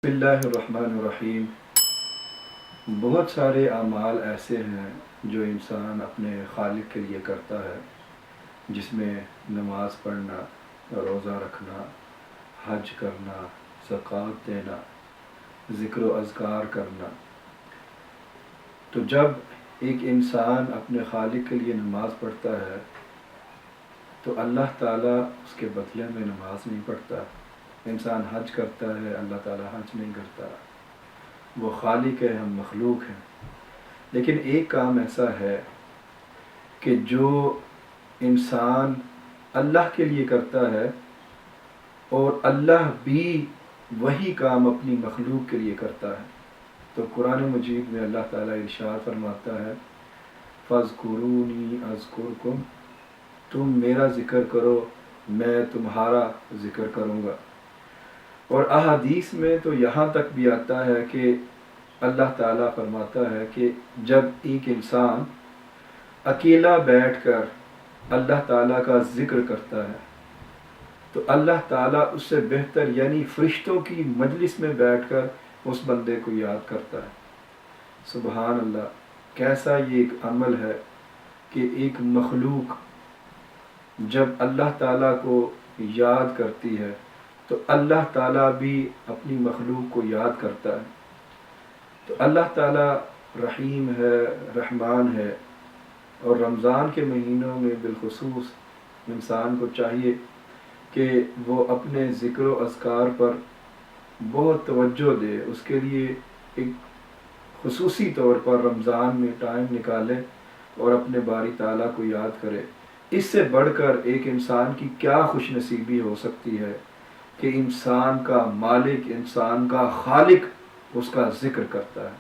بسم اللہ الرحمن الرحیم۔ بہت سارے اعمال ایسے ہیں جو انسان اپنے خالق کے لیے کرتا ہے، جس میں نماز پڑھنا، روزہ رکھنا، حج کرنا، زکوٰۃ دینا، ذکر و اذکار کرنا۔ تو جب ایک انسان اپنے خالق کے لیے نماز پڑھتا ہے تو اللہ تعالیٰ اس کے بدلے میں نماز نہیں پڑھتا۔ انسان حج کرتا ہے، اللہ تعالیٰ حج نہیں کرتا۔ وہ خالق ہے، ہم مخلوق ہیں۔ لیکن ایک کام ایسا ہے کہ جو انسان اللہ کے لیے کرتا ہے اور اللہ بھی وہی کام اپنی مخلوق کے لیے کرتا ہے۔ تو قرآن مجید میں اللہ تعالیٰ ارشاد فرماتا ہے، فَاذْكُرُونِي أَذْكُرْكُمْ، تم میرا ذکر کرو، میں تمہارا ذکر کروں گا۔ اور احادیث میں تو یہاں تک بھی آتا ہے کہ اللہ تعالیٰ فرماتا ہے کہ جب ایک انسان اکیلا بیٹھ کر اللہ تعالیٰ کا ذکر کرتا ہے تو اللہ تعالیٰ اس سے بہتر یعنی فرشتوں کی مجلس میں بیٹھ کر اس بندے کو یاد کرتا ہے۔ سبحان اللہ، کیسا یہ ایک عمل ہے کہ ایک مخلوق جب اللہ تعالیٰ کو یاد کرتی ہے تو اللہ تعالیٰ بھی اپنی مخلوق کو یاد کرتا ہے۔ تو اللہ تعالیٰ رحیم ہے، رحمان ہے، اور رمضان کے مہینوں میں بالخصوص انسان کو چاہیے کہ وہ اپنے ذکر و اذکار پر بہت توجہ دے، اس کے لیے ایک خصوصی طور پر رمضان میں ٹائم نکالے اور اپنے باری تعالیٰ کو یاد کرے۔ اس سے بڑھ کر ایک انسان کی کیا خوش نصیبی ہو سکتی ہے کہ انسان کا مالک، انسان کا خالق اس کا ذکر کرتا ہے۔